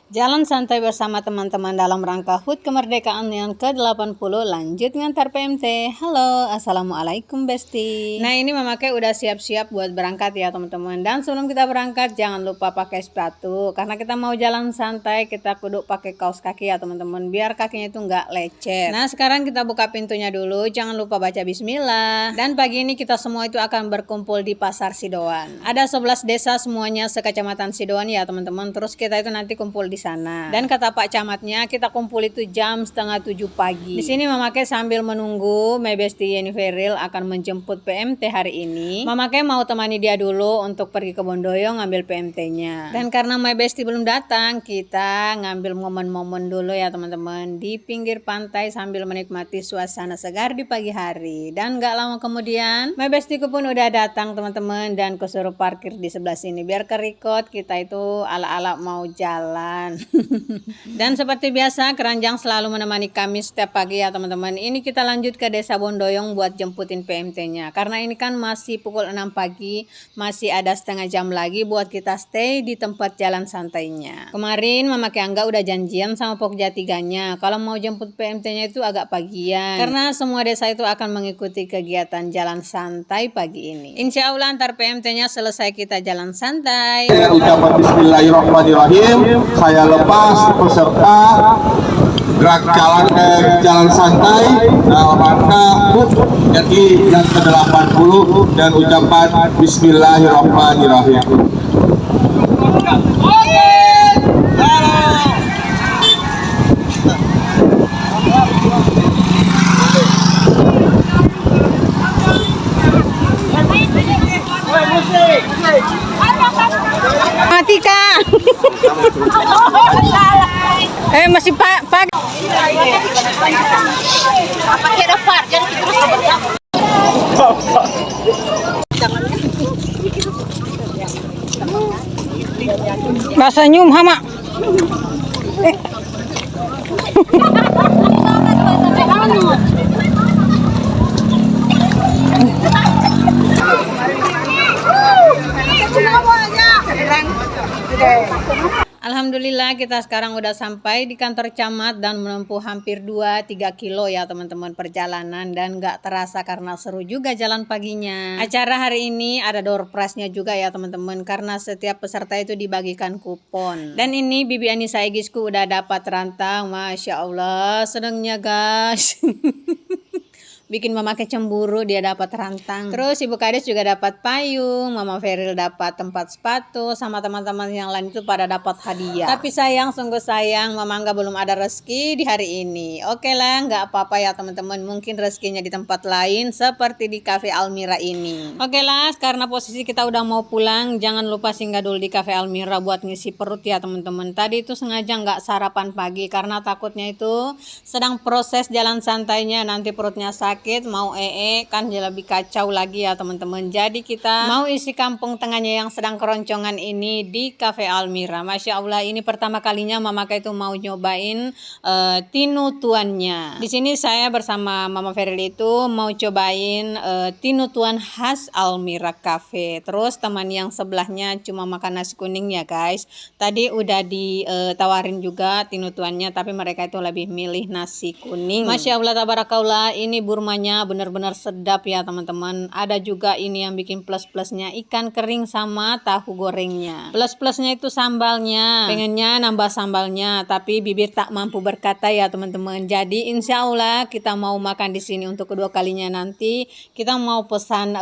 Jalan santai bersama teman-teman dalam rangka HUT kemerdekaan yang ke-80 lanjut ngantar PMT. Halo, assalamualaikum Besti. Nah ini memakai udah siap-siap buat berangkat ya teman-teman. Dan sebelum kita berangkat jangan lupa pakai sepatu. Karena kita mau jalan santai kita kudu pakai kaos kaki ya teman-teman. Biar kakinya itu nggak lecet. Nah sekarang kita buka pintunya dulu. Jangan lupa baca bismillah. Dan pagi ini kita semua itu akan berkumpul di Pasar Sidoan. Ada 11 desa semuanya sekecamatan Sidoan ya teman-teman. Terus kita itu nanti kumpul di sana. Dan kata Pak Camatnya kita kumpul itu jam setengah 7 pagi. Di sini Mamakai sambil menunggu My Besti Yeni Feril akan menjemput PMT hari ini. Mamakai mau temani dia dulu untuk pergi ke Bondoyong ngambil PMT-nya. Dan karena My Besti belum datang, kita ngambil momen-momen dulu ya teman-teman di pinggir pantai sambil menikmati suasana segar di pagi hari. Dan gak lama kemudian My Bestiku pun udah datang teman-teman dan kesuruh parkir di sebelah sini biar kerikot kita itu ala-ala mau jalan. Dan seperti biasa keranjang selalu menemani kami setiap pagi ya teman-teman. Ini kita lanjut ke desa Bondoyong buat jemputin PMT-nya. Karena ini kan masih pukul 6 pagi, masih ada setengah jam lagi buat kita stay di tempat jalan santainya. Kemarin Mama Keangga udah janjian sama Pokja 3-nya kalau mau jemput PMT-nya itu agak pagian. Karena semua desa itu akan mengikuti kegiatan jalan santai pagi ini. Insya Allah antar PMT-nya selesai kita jalan santai. Saya ucapan bismillahirrahmanirrahim. Saya lepas peserta gerak jalan santai dalam rangka HUT RI yang ke-80 dan ucapan bismillahirrahmanirrahim. Mati Kak. Masih pagi. Bahasa nyum hama. Alhamdulillah kita sekarang udah sampai di kantor camat dan menempuh hampir 2-3 kilo ya teman-teman perjalanan. Dan gak terasa karena seru juga jalan paginya. Acara hari ini ada door prize-nya juga ya teman-teman, karena setiap peserta itu dibagikan kupon. Dan ini Bibi Anissa Egisku udah dapat rantang. Masya Allah senengnya guys. Bikin Mama kecemburu dia dapat rantang. Terus Ibu Kades juga dapat payung, Mama Feril dapat tempat sepatu, sama teman-teman yang lain itu pada dapat hadiah. Tapi sayang, sungguh sayang, Mama Angga belum ada rezeki di hari ini. Oke lah, nggak apa-apa ya teman-teman. Mungkin rezekinya di tempat lain seperti di Cafe Almira ini. Oke lah, karena posisi kita udah mau pulang, jangan lupa singgah dulu di Cafe Almira buat ngisi perut ya teman-teman. Tadi itu sengaja nggak sarapan pagi karena takutnya itu sedang proses jalan santainya nanti perutnya sakit. Mau kan jadi lebih kacau lagi ya teman-teman. Jadi kita mau isi kampung tengahnya yang sedang keroncongan ini di Cafe Almira. Masya Allah ini pertama kalinya Mama itu mau nyobain tinutuannya. Di sini saya bersama Mama Feril itu mau cobain tinutuan khas Almira Cafe. Terus teman yang sebelahnya cuma makan nasi kuning ya guys. Tadi udah ditawarin juga tinutuannya tapi mereka itu lebih milih nasi kuning. Masya Allah tabarakallah, ini burmanya benar-benar sedap ya teman-teman. Ada juga ini yang bikin plus-plusnya ikan kering sama tahu gorengnya. Plus-plusnya itu sambalnya. Pengennya nambah sambalnya tapi bibir tak mampu berkata ya teman-teman. Jadi insya Allah kita mau makan di sini untuk kedua kalinya nanti. Kita mau pesan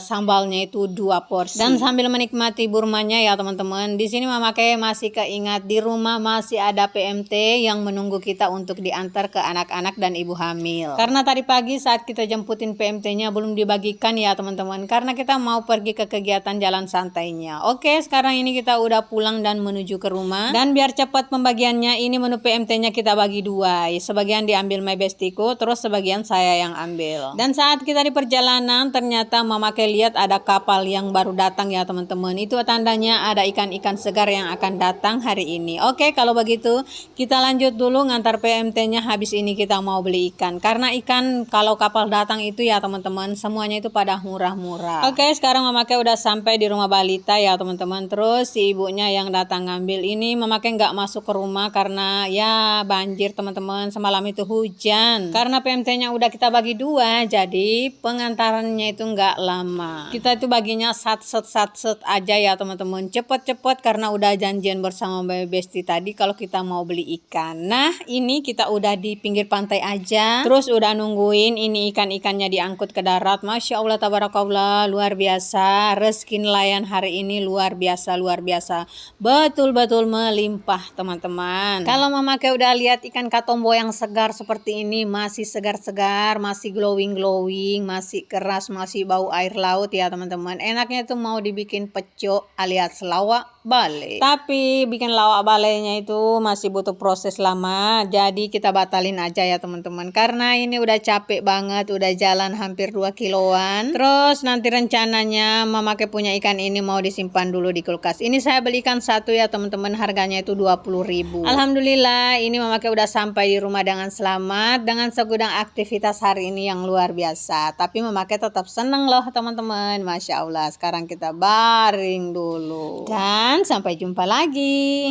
sambalnya itu 2 porsi. Dan sambil menikmati burmanya ya teman-teman. Di sini Mama kayak masih keingat di rumah masih ada PMT yang menunggu kita untuk diantar ke anak-anak dan ibu hamil. Karena tadi pagi saat kita jemputin PMT-nya belum dibagikan ya teman-teman, karena kita mau pergi ke kegiatan jalan santainya. Oke, sekarang ini kita udah pulang dan menuju ke rumah. Dan biar cepat pembagiannya, ini menu PMT-nya kita bagi 2. Sebagian diambil My Bestiku, terus sebagian saya yang ambil. Dan saat kita di perjalanan ternyata Mama lihat ada kapal yang baru datang ya teman-teman. Itu tandanya ada ikan-ikan segar yang akan datang hari ini. Oke, kalau begitu kita lanjut dulu ngantar PMT-nya. Habis ini kita mau beli ikan, karena ikan kalau kapal datang itu ya teman-teman, semuanya itu pada murah-murah. Oke, sekarang memakai udah sampai di rumah balita ya teman-teman. Terus si ibunya yang datang ngambil ini memakai nggak masuk ke rumah karena ya banjir teman-teman, semalam itu hujan. Karena PMT-nya udah kita bagi dua, jadi pengantarannya itu nggak lama. Kita itu baginya sat-set aja ya teman-teman, cepet-cepet karena udah janjian bersama Besti tadi kalau kita mau beli ikan. Nah ini kita udah di pinggir pantai aja, terus udah nungguin ini ikan-ikannya diangkut ke darat. Masya Allah tabarakallah, luar biasa, rezeki nelayan hari ini luar biasa, betul-betul melimpah teman-teman. Kalau memakai udah lihat ikan katombo yang segar seperti ini, masih segar-segar, masih glowing, masih keras, masih bau air laut ya teman-teman. Enaknya itu mau dibikin pecok alias lawak bale, tapi bikin lawak balenya itu masih butuh proses lama, jadi kita batalin aja ya teman-teman, karena ini udah capek banget, udah jalan hampir 2 kiloan. Terus nanti rencananya memakai punya ikan ini mau disimpan dulu di kulkas. Ini saya belikan satu ya teman-teman, harganya itu 20.000. Alhamdulillah ini memakai udah sampai di rumah dengan selamat, dengan segudang aktivitas hari ini yang luar biasa, tapi memakai tetap seneng loh teman-teman. Masya Allah, sekarang kita baring dulu dan sampai jumpa lagi.